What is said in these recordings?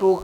2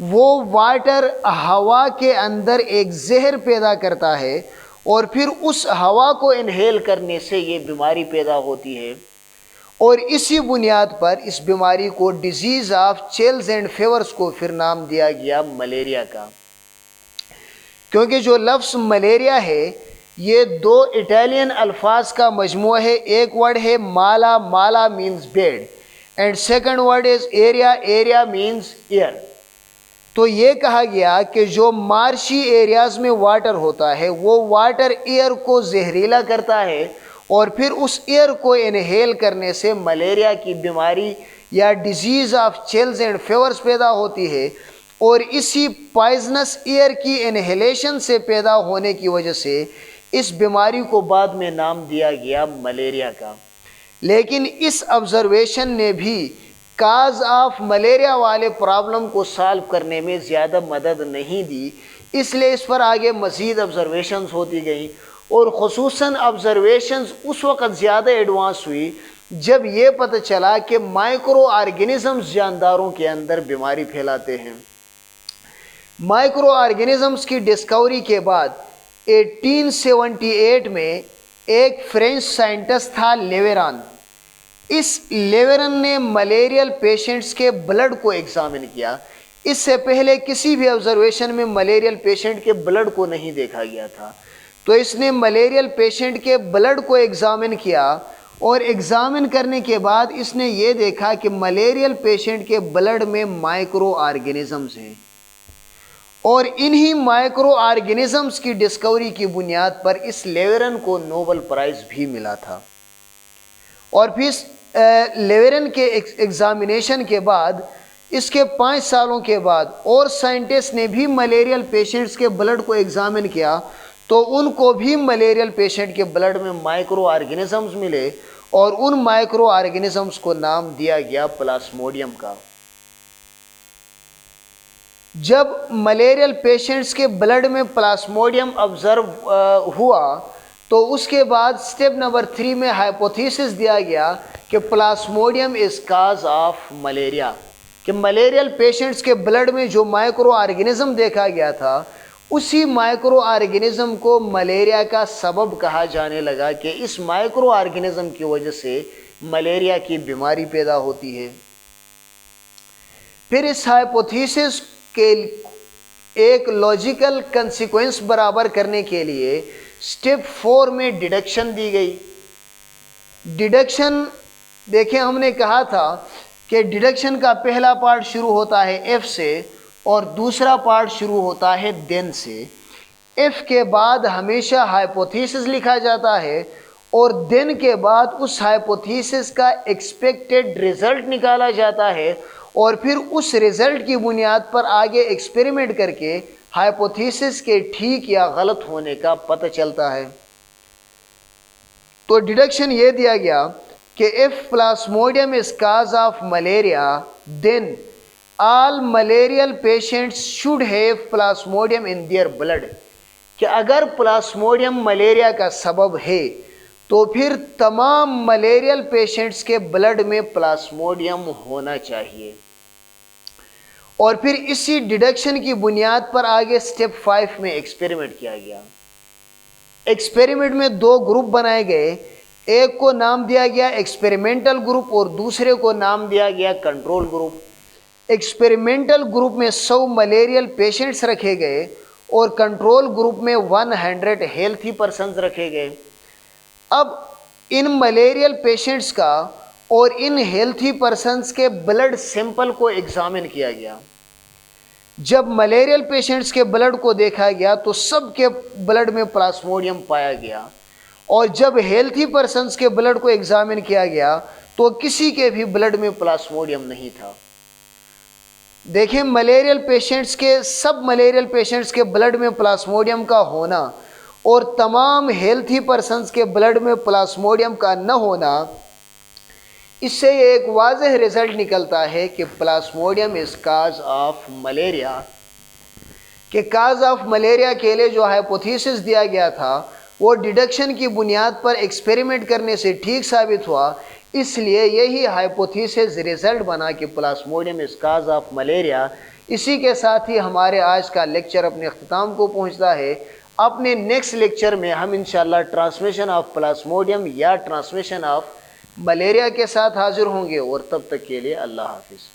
وہ واٹر ہوا کے اندر ایک زہر پیدا کرتا ہے اور پھر اس ہوا کو انہیل کرنے سے یہ بیماری پیدا ہوتی ہے، اور اسی بنیاد پر اس بیماری کو disease of chills and favours کو پھر نام دیا گیا ملیریا کا۔ کیونکہ جو لفظ ملیریا ہے یہ دو اٹالین الفاظ کا مجموعہ ہے، ایک ورڈ ہے مالا، مالا means bed, and second word is ایریا، ایریا مینز ایئر۔ تو یہ کہا گیا کہ جو مارشی ایریاز میں واٹر ہوتا ہے وہ واٹر ایئر کو زہریلا کرتا ہے، اور پھر اس ایئر کو انہیل کرنے سے ملیریا کی بیماری یا disease of chills and favours پیدا ہوتی ہے، اور اسی پوائزنس ایئر کی انہیلیشن سے پیدا ہونے کی وجہ سے اس بیماری کو بعد میں نام دیا گیا ملیریا کا۔ لیکن اس آبزرویشن نے بھی کاز آف ملیریا والے پرابلم کو سالو کرنے میں زیادہ مدد نہیں دی، اس لیے اس پر آگے مزید آبزرویشنز ہوتی گئیں، اور خصوصاً آبزرویشنز اس وقت زیادہ ایڈوانس ہوئی جب یہ پتہ چلا کہ مائکرو آرگینزمز جانداروں کے اندر بیماری پھیلاتے ہیں۔ مائکرو آرگینزمز کی ڈسکوری کے بعد 1878 میں ایک فرینچ سائنٹسٹ تھا لیوران۔ اس لیورن نے ملیریل پیشنٹس کے بلڈ کو ایگزامن کیا۔ اس سے پہلے کسی بھی آبزرویشن میں ملیریل پیشنٹ کے بلڈ کو نہیں دیکھا گیا تھا، تو اس نے ملیریل پیشنٹ کے بلڈ کو ایگزامن کیا، اور ایگزامن کرنے کے بعد اس نے یہ دیکھا کہ ملیریل پیشنٹ کے بلڈ میں مائکرو آرگینزمز ہیں، اور انہی مائکرو آرگینزمز کی ڈسکوری کی بنیاد پر اس لیورن کو نوبل پرائز بھی ملا تھا۔ اور پھر لیورن کے ایگزامینیشن کے بعد اس کے 5 سالوں کے بعد اور سائنٹسٹ نے بھی ملیریل پیشنٹس کے بلڈ کو ایگزامن کیا، تو ان کو بھی ملیریل پیشنٹ کے بلڈ میں مائکرو آرگینزمز ملے، اور ان مائکرو آرگینزمز کو نام دیا گیا پلاسموڈیم کا۔ جب ملیریل پیشنٹس کے بلڈ میں پلاسموڈیم آبزرو ہوا تو اس کے بعد سٹیپ نمبر 3 میں ہائپوتھیسس دیا گیا کہ پلاسموڈیم از کاز آف ملیریا، کہ ملیریل پیشنٹس کے بلڈ میں جو مائکرو آرگینزم دیکھا گیا تھا اسی مائکرو آرگینزم کو ملیریا کا سبب کہا جانے لگا، کہ اس مائکرو آرگینزم کی وجہ سے ملیریا کی بیماری پیدا ہوتی ہے۔ پھر اس ہائپوتھیسس کے ایک لاجیکل کنسیکوینس برابر کرنے کے لیے سٹیپ 4 میں ڈیڈکشن دی گئی۔ ڈیڈکشن دیکھیں، ہم نے کہا تھا کہ ڈیڈکشن کا پہلا پارٹ شروع ہوتا ہے ایف سے اور دوسرا پارٹ شروع ہوتا ہے دین سے۔ ایف کے بعد ہمیشہ ہائپوتھیسس لکھا جاتا ہے، اور دین کے بعد اس ہائپوتھیسس کا ایکسپیکٹڈ رزلٹ نکالا جاتا ہے، اور پھر اس رزلٹ کی بنیاد پر آگے ایکسپیریمنٹ کر کے ہائپوتھیسس کے ٹھیک یا غلط ہونے کا پتہ چلتا ہے۔ تو ڈیڈکشن یہ دیا گیا کہ if plasmodium is cause of malaria, then all malarial patients should have plasmodium in their blood، کہ اگر پلاسموڈیم ملیریا کا سبب ہے تو پھر تمام ملیریل پیشنٹس کے بلڈ میں پلاسموڈیم ہونا چاہیے۔ اور پھر اسی ڈیڈکشن کی بنیاد پر آگے سٹیپ 5 میں ایکسپیریمنٹ کیا گیا۔ ایکسپیریمنٹ میں 2 گروپ بنائے گئے، ایک کو نام دیا گیا ایکسپیریمنٹل گروپ اور دوسرے کو نام دیا گیا کنٹرول گروپ۔ ایکسپیریمنٹل گروپ میں 100 ملیریل پیشنٹس رکھے گئے اور کنٹرول گروپ میں 100 ہیلتھی پرسنز رکھے گئے۔ اب ان ملیریل پیشنٹس کا اور ان ہیلتھی پرسنز کے بلڈ سیمپل کو ایگزامن کیا گیا۔ جب ملیریل پیشنٹس کے بلڈ کو دیکھا گیا تو سب کے بلڈ میں پلاسموڈیم پایا گیا، اور جب ہیلتھی پرسنز کے بلڈ کو ایگزامن کیا گیا تو کسی کے بھی بلڈ میں پلاسموڈیم نہیں تھا۔ دیکھیں، ملیریل پیشنٹس کے سب ملیریل پیشنٹس کے بلڈ میں پلاسموڈیم کا ہونا اور تمام ہیلتھی پرسنز کے بلڈ میں پلاسموڈیم کا نہ ہونا، اس سے ایک واضح رزلٹ نکلتا ہے کہ پلاسموڈیم از کاز آف ملیریا، کہ کاز آف ملیریا کے لیے جو ہائپوتھیسس دیا گیا تھا وہ ڈیڈکشن کی بنیاد پر ایکسپیریمنٹ کرنے سے ٹھیک ثابت ہوا، اس لیے یہی ہائپوتھیسس رزلٹ بنا کہ پلاسموڈیم از کاز آف ملیریا۔ اسی کے ساتھ ہی ہمارے آج کا لیکچر اپنے اختتام کو پہنچتا ہے۔ اپنے نیکسٹ لیکچر میں ہم انشاءاللہ ٹرانسمیشن آف پلاسموڈیم یا ٹرانسمیشن آف ملیریا کے ساتھ حاضر ہوں گے، اور تب تک کے لیے اللہ حافظ۔